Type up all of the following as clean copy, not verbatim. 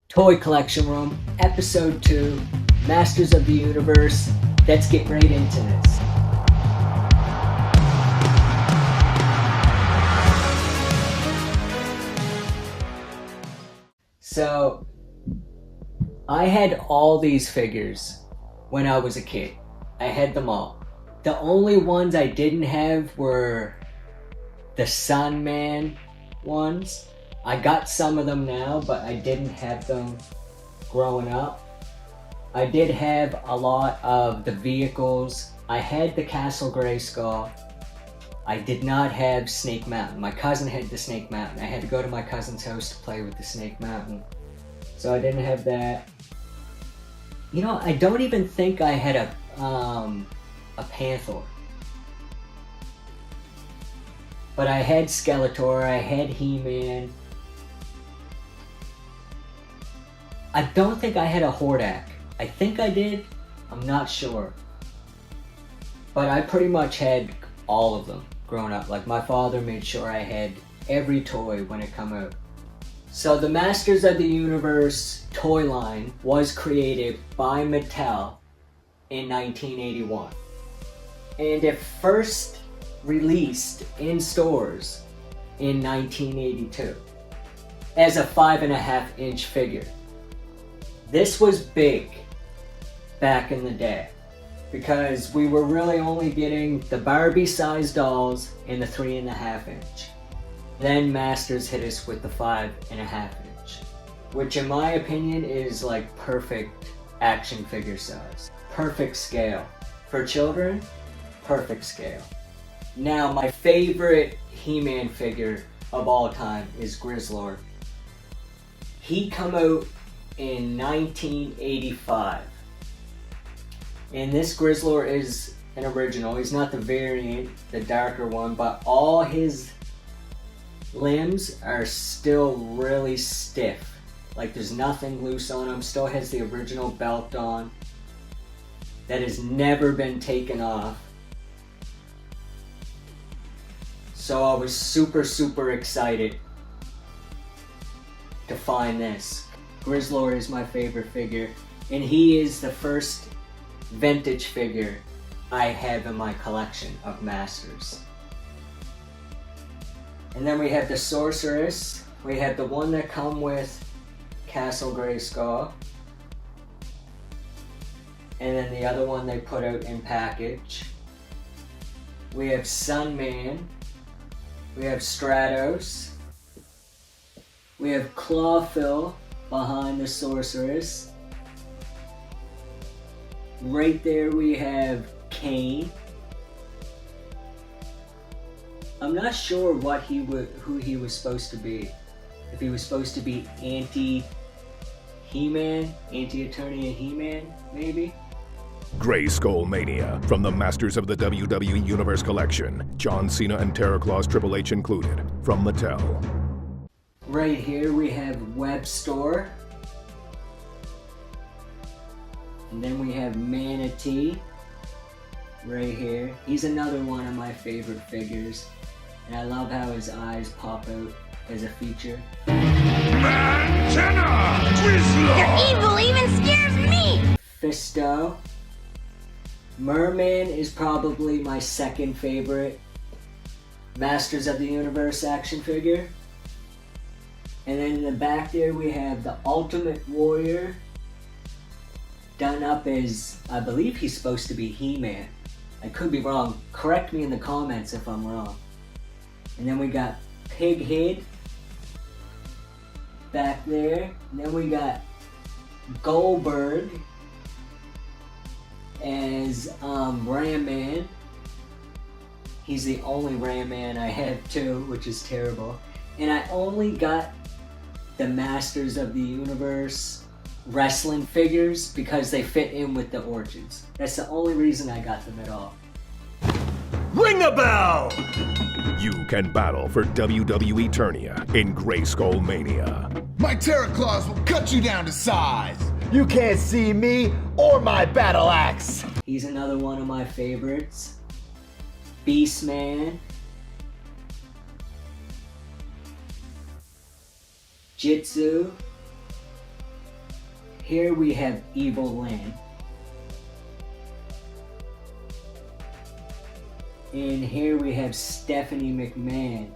Toy Collection Room, Episode 2, Masters of the Universe. Let's get right into this. So, I had all these figures when I was a kid. I had them all. The only ones I didn't have were the Sun Man ones. I got some of them now, but I didn't have them growing up. I did have a lot of the vehicles. I had the Castle Grayskull. I did not have Snake Mountain. My cousin had the Snake Mountain. I had to go to my cousin's house to play with the Snake Mountain. So I didn't have that. You know, I don't even think I had a Panther. But I had Skeletor, I had He-Man. I don't think I had a Hordak. I think I did. I'm not sure. But I pretty much had all of them growing up. Like, my father made sure I had every toy when it came out. So the Masters of the Universe toy line was created by Mattel in 1981. And it first released in stores in 1982 as a 5.5-inch figure. This was big back in the day because we were really only getting the Barbie-sized dolls in the 3.5-inch. Then Masters hit us with the 5.5-inch, which in my opinion is like perfect action figure size. Perfect scale. For children, perfect scale. Now, my favorite He-Man figure of all time is Grizzlord. He come out in 1985. And this Grizzlord is an original. He's not the variant, the darker one, but all his limbs are still really stiff. Like, there's nothing loose on him. Still has the original belt on that has never been taken off. So I was super excited to find this. Grizzlord is my favorite figure, and he is the first vintage figure I have in my collection of Masters. And then we have the Sorceress. We have the one that come with Castle Grayskull. And then the other one they put out in package. We have Sun Man. We have Stratos. We have Clawphil behind the Sorceress. Right there we have Kane. I'm not sure who he was supposed to be. If he was supposed to be anti-He-Man, anti-Eternia He-Man, maybe? Grayskull Mania from the Masters of the WWE Universe collection. John Cena and Terror Claws Triple H included. From Mattel. Right here we have Webstor. And then we have Manatee. Right here. He's another one of my favorite figures. And I love how his eyes pop out as a feature. Mantenna! Twizzler! Your evil even scares me! Fisto. Merman is probably my second favorite Masters of the Universe action figure. And then in the back there we have the Ultimate Warrior, done up as, I believe he's supposed to be He-Man. I could be wrong. Correct me in the comments if I'm wrong. And then we got Pighead back there. And then we got Goldberg as Ram Man. He's the only Ram Man I have too, which is terrible. And I only got the Masters of the Universe wrestling figures because they fit in with the Orchids. That's the only reason I got them at all. Ring the bell! You can battle for WWE Eternia in Grayskull Mania. My Terror Claws will cut you down to size. You can't see me or my battle axe. He's another one of my favorites. Beastman. Jitsu. here we have Evil Lynn. And here we have Stephanie McMahon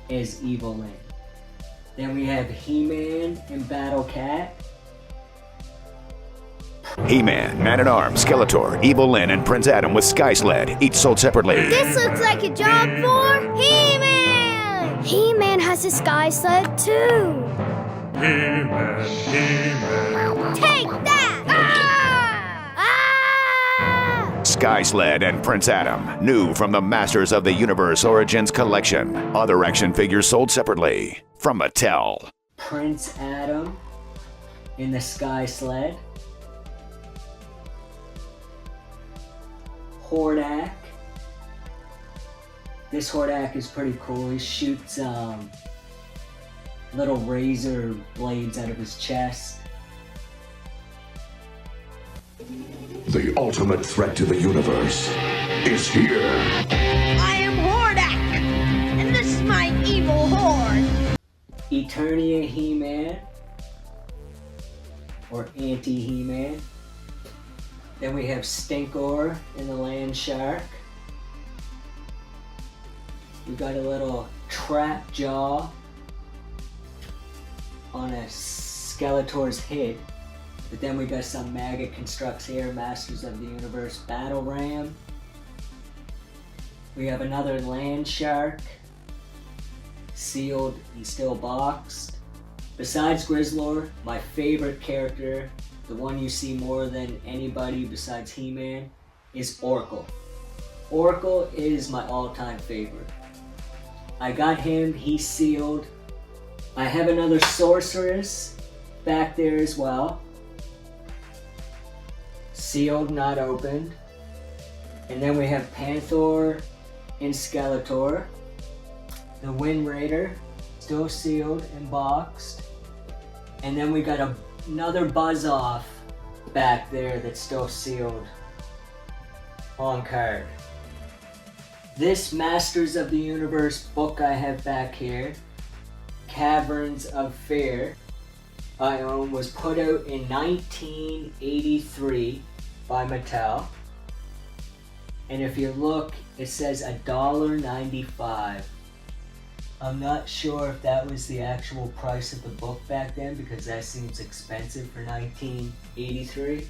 as Evil Lynn. Then we have He-Man and Battle Cat. He-Man, Man-at-Arms, Skeletor, Evil Lynn, and Prince Adam with Sky Sled, each sold separately. This looks like a job for He-Man! He-Man has a sky sled too. He-Man, He-Man. Take that! Ah! Sky Sled and Prince Adam, new from the Masters of the Universe Origins collection. Other action figures sold separately from Mattel. Prince Adam in the Sky Sled. Hordak. This Hordak is pretty cool. He shoots little razor blades out of his chest. The ultimate threat to the universe is here. I am Hordak, and this is my evil horde. Eternia He-Man, or Anti-He-Man. Then we have Stinkor in the Land Shark. We got a little trap jaw on a Skeletor's head. But then we got some maggot constructs here, Masters of the Universe Battle Ram. We have another Land Shark, sealed and still boxed. Besides Grizzlor, my favorite character, the one you see more than anybody besides He-Man, is Oracle. Oracle is my all-time favorite. I got him, he's sealed. I have another Sorceress back there as well. Sealed, not opened. And then we have Panther and Skeletor. The Wind Raider, still sealed and boxed. And then we got another Buzz-Off back there that's still sealed on card. This Masters of the Universe book I have back here, Caverns of Fear, I own, was put out in 1983 by Mattel. And if you look, it says $1.95. I'm not sure if that was the actual price of the book back then, because that seems expensive for 1983.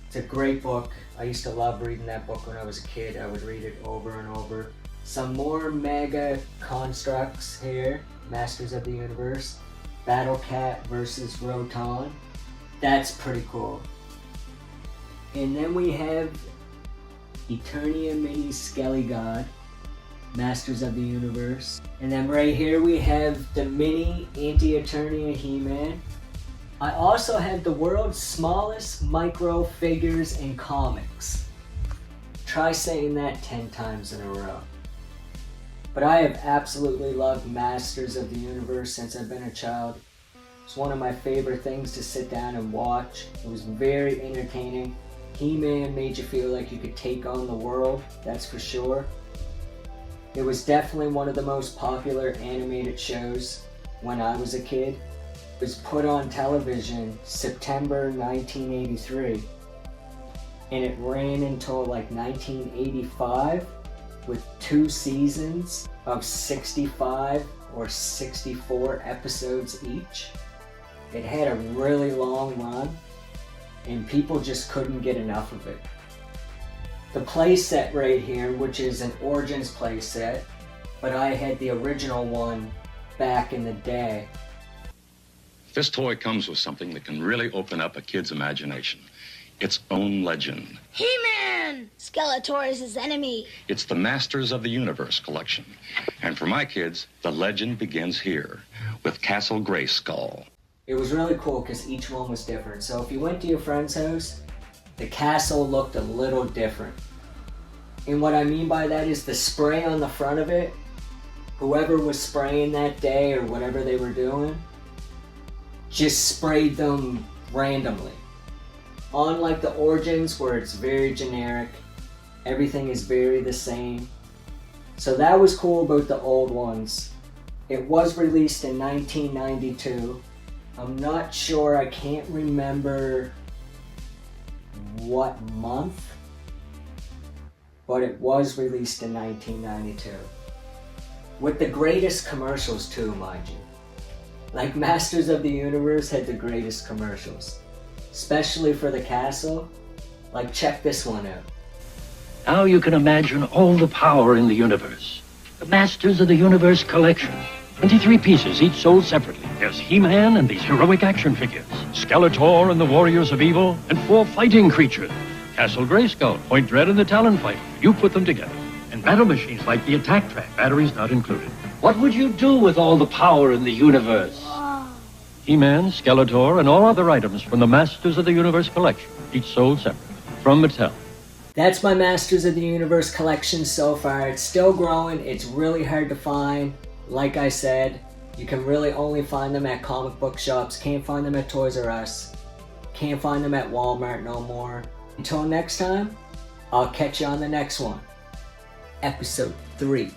It's a great book. I used to love reading that book when I was a kid. I would read it over and over. Some more mega constructs here. Masters of the Universe. Battle Cat versus Roton. That's pretty cool. And then we have Eternia Mini Skelly God. Masters of the Universe. And then right here we have the mini Anti-Eternia He-Man. I also have the world's smallest micro figures in comics. Try saying that 10 times in a row. But I have absolutely loved Masters of the Universe since I've been a child. It's one of my favorite things to sit down and watch. It was very entertaining. He-Man made you feel like you could take on the world, that's for sure. It was definitely one of the most popular animated shows when I was a kid. It was put on television September 1983, and it ran until like 1985 with 2 seasons of 65 or 64 episodes each. It had a really long run, and people just couldn't get enough of it. The playset right here, which is an Origins playset, but I had the original one back in the day. This toy comes with something that can really open up a kid's imagination. Its own legend. He-Man! Skeletor is his enemy. It's the Masters of the Universe collection. And for my kids, the legend begins here with Castle Grayskull. It was really cool because each one was different. So if you went to your friend's house, the castle looked a little different. And what I mean by that is the spray on the front of it, whoever was spraying that day or whatever they were doing, just sprayed them randomly. Unlike the Origins where it's very generic, everything is very the same. So that was cool about the old ones. It was released in 1992, I'm not sure, I can't remember what month, but it was released in 1992. With the greatest commercials too, mind you. Like Masters of the Universe had the greatest commercials. Especially for the castle. Like, check this one out. Now you can imagine all the power in the universe. The Masters of the Universe collection. 23 pieces, each sold separately. There's He-Man and these heroic action figures. Skeletor and the Warriors of Evil, and 4 fighting creatures. Castle Grayskull, Point Dread, and the Talon Fighter. You put them together. And battle machines like the Attack Track, batteries not included. What would you do with all the power in the universe? He-Man, Skeletor, and all other items from the Masters of the Universe collection, each sold separately. From Mattel. That's my Masters of the Universe collection so far. It's still growing. It's really hard to find. Like I said, you can really only find them at comic book shops. Can't find them at Toys R Us. Can't find them at Walmart no more. Until next time, I'll catch you on the next one. Episode 3.